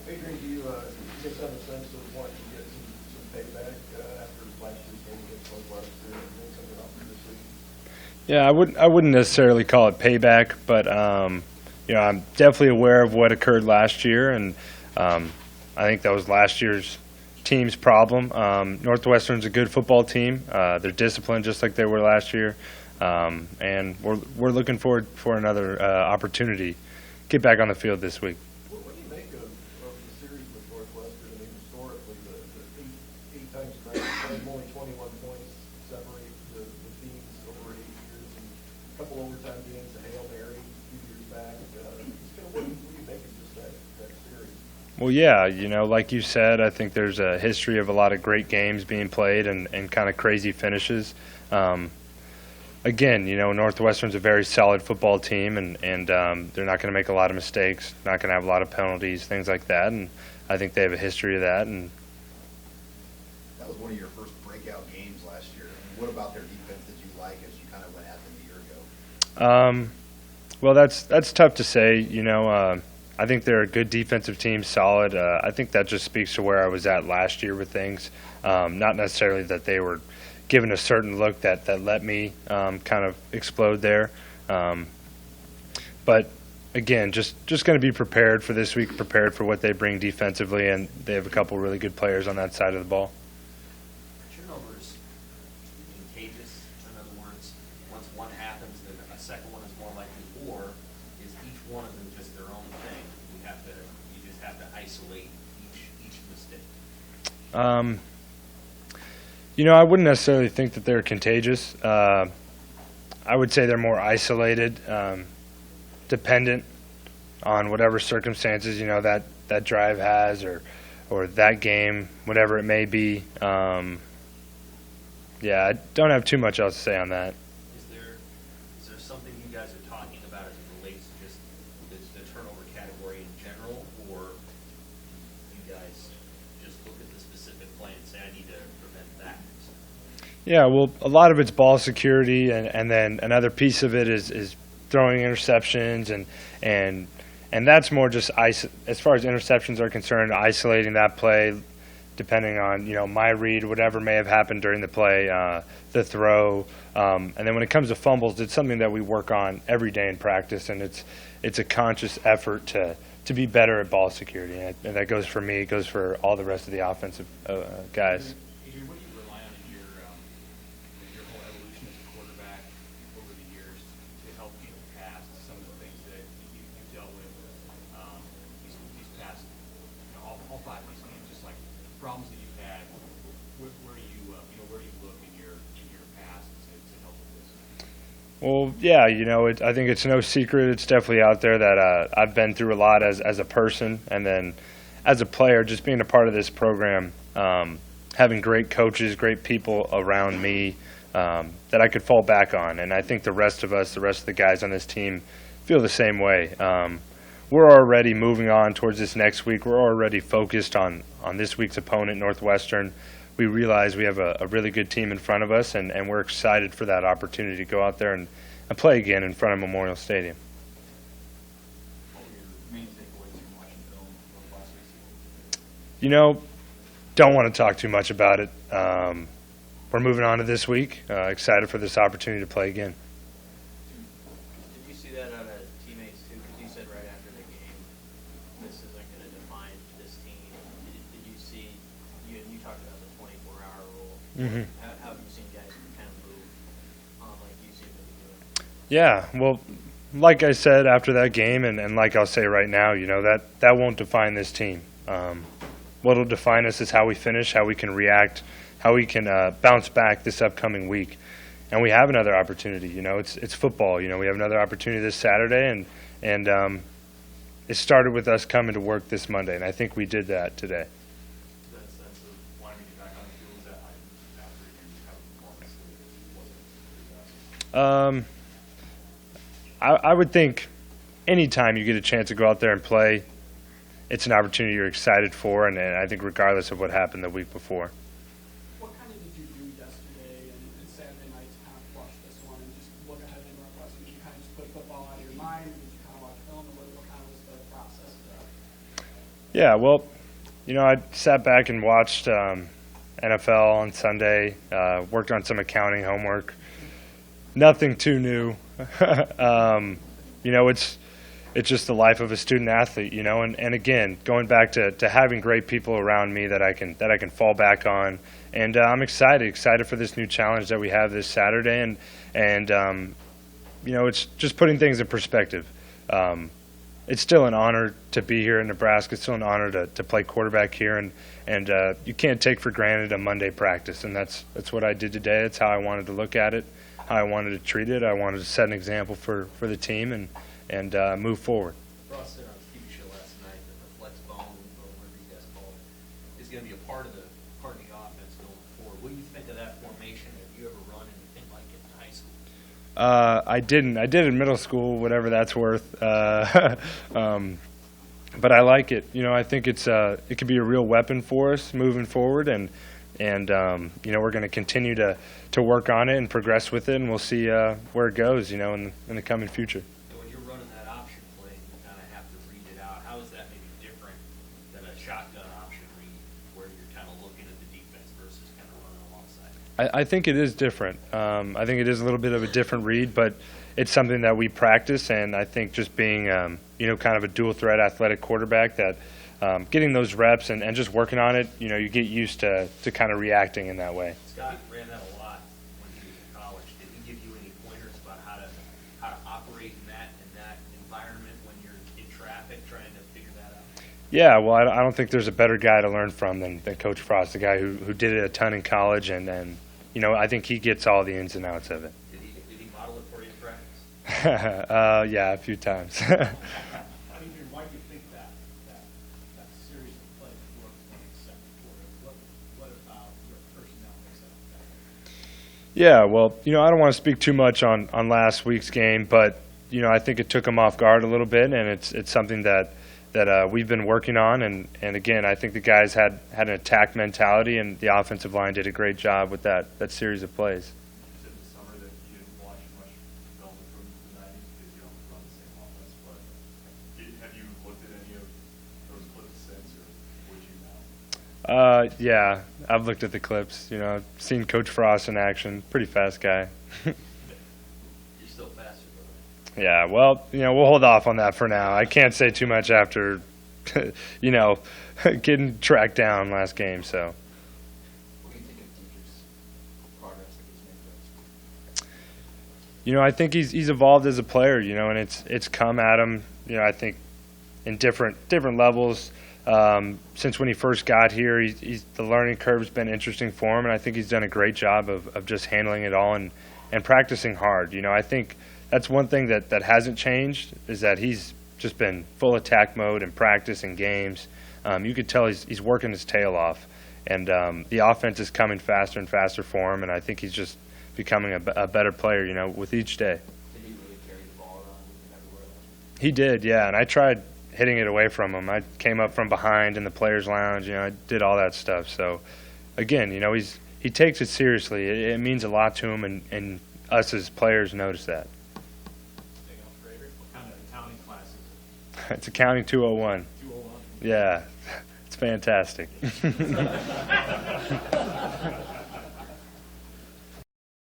Adrian, do you get some sense of wanting to get some payback after last year's game against Northwestern and doing something out there this week? Yeah, I wouldn't necessarily call it payback, but I'm definitely aware of what occurred last year, and I think that was last year's team's problem. Northwestern's a good football team. They're disciplined just like they were last year, and we're looking forward for another opportunity. Get back on the field this week. What do you make of the series with Northwestern? I mean, historically, the eight times tonight, only 21 points separate the teams over 8 years, and a couple overtime games, a Hail Mary a few years back. What do you make of just that series? Well, yeah, like you said, I think there's a history of a lot of great games being played and kind of crazy finishes. Again, Northwestern's a very solid football team, and they're not going to make a lot of mistakes, not going to have a lot of penalties, things like that. And I think they have a history of that. And that was one of your first breakout games last year. What about their defense did you like as you kind of went at them a year ago? Well, that's tough to say. I think they're a good defensive team, solid. I think that just speaks to where I was at last year with things. Not necessarily that they were given a certain look that let me kind of explode there. But again, just going to be prepared for this week, prepared for what they bring defensively, and they have a couple really good players on that side of the ball. Turnovers contagious. In other words, once one happens, then a second one is more likely. Or is each one of them just their own thing? You just have to isolate each mistake. I wouldn't necessarily think that they're contagious. I would say they're more isolated, dependent on whatever circumstances that drive has or that game, whatever it may be. I don't have too much else to say on that. Is there something you guys are talking about as it relates to just the turnover category in general, or you guys just look at the specific play and say, I need to prevent that? Yeah, well, a lot of it's ball security, and then another piece of it is throwing interceptions, and that's more just as far as interceptions are concerned, isolating that play, depending on my read, whatever may have happened during the play, the throw, and then when it comes to fumbles, it's something that we work on every day in practice, and it's a conscious effort to be better at ball security, and that goes for me, it goes for all the rest of the offensive guys. Adrian, what do you rely on in your whole evolution as a quarterback over the years to help you past some of the things that you've dealt with these past, all five of these games, just like problems that you've had? Where do you look in your past to help with this? Well, yeah, I think it's no secret. It's definitely out there that I've been through a lot as a person, and then as a player, just being a part of this program, having great coaches, great people around me that I could fall back on. And I think the rest of the guys on this team feel the same way. We're already moving on towards this next week. We're already focused on this week's opponent, Northwestern. We realize we have a really good team in front of us, and we're excited for that opportunity to go out there and play again in front of Memorial Stadium. What were your main takeaways from watching film of last week's game? Don't want to talk too much about it. We're moving on to this week. Excited for this opportunity to play again. Did you see that out of teammates too? Because you said right after the game, this isn't going to define this team. Did you see? You talked about the 24-hour rule. Mm-hmm. How have you seen guys kind of move on like you see them doing? Yeah, well, like I said after that game, and like I'll say right now, that won't define this team. What will define us is how we finish, how we can react, how we can bounce back this upcoming week. And we have another opportunity. It's football. We have another opportunity this Saturday, and it started with us coming to work this Monday, and I think we did that today. That sense of wanting to get back on the field, is that after you have a performance that wasn't your best? I would think anytime you get a chance to go out there and play, it's an opportunity you're excited for, and I think regardless of what happened the week before. What kind of did you do yesterday and Saturday night to kind of flush this one and just look ahead in Northwestern? Did you kind of just put football out of your mind? Did you kind of watch film? Or what kind of was the process of that? Yeah, well, I sat back and watched NFL on Sunday, worked on some accounting homework. Nothing too new. It's just the life of a student athlete, and again, going back to having great people around me that I can fall back on. And I'm excited for this new challenge that we have this Saturday, and it's just putting things in perspective. It's still an honor to be here in Nebraska. It's still an honor to play quarterback here, and you can't take for granted a Monday practice, and that's what I did today. It's how I wanted to look at it, how I wanted to treat it. I wanted to set an example for the team and move forward. Ross said on the TV show last night that the flex bone, or whatever you guys call it, is going to be a part of the offense going forward. What do you think of that formation? Have you ever run anything like it in high school? I didn't. I did in middle school, whatever that's worth. But I like it. I think it could be a real weapon for us moving forward, and we're going to continue to work on it and progress with it, and we'll see where it goes, in the coming future. So when you're running that option play, you kind of have to read it out. How is that maybe different than a shotgun option read, where you're kind of looking at the defense versus kind of running alongside? I think it is different. I think it is a little bit of a different read, but it's something that we practice, and I think just being, kind of a dual threat athletic quarterback, that getting those reps and just working on it, you get used to kind of reacting in that way. Scott ran that a lot when he was in college. Did he give you any pointers about how to operate in that environment when you're in traffic trying to figure that out? Yeah, well, I don't think there's a better guy to learn from than Coach Frost, the guy who did it a ton in college, and I think he gets all the ins and outs of it. Did he model it for you in practice? Yeah, a few times. Adrian, why do you think that series of plays worked in the second quarter? What about your personnel makes that better? Yeah, well, I don't want to speak too much on last week's game, but I think it took them off guard a little bit, and it's something that we've been working on, and again, I think the guys had an attack mentality, and the offensive line did a great job with that series of plays. You said this summer that you didn't watch much development from the 90s because you don't run the same offense, but have you looked at any of those clips since, or would you now? Yeah, I've looked at the clips, seen Coach Frost in action, pretty fast guy. You're still faster, though. Yeah, well, we'll hold off on that for now. I can't say too much after, getting tracked down last game, so. What do you think of Dietrich's progress that he's made for us? I think he's evolved as a player, and it's come at him, I think in different levels. Since when he first got here, the learning curve's been interesting for him, and I think he's done a great job of just handling it all and practicing hard. I think that's one thing that hasn't changed, is that he's just been full attack mode in practice and games. You could tell he's working his tail off, and the offense is coming faster and faster for him, and I think he's just becoming a better player, with each day. Did he really carry the ball around everywhere? He did, yeah, and I tried hitting it away from him. I came up from behind in the players' lounge, I did all that stuff. So, again, he takes it seriously. It means a lot to him, and us as players notice that. Anything else for Adrian? What kind of accounting class is it? It's accounting 201. 201? Yeah, it's fantastic.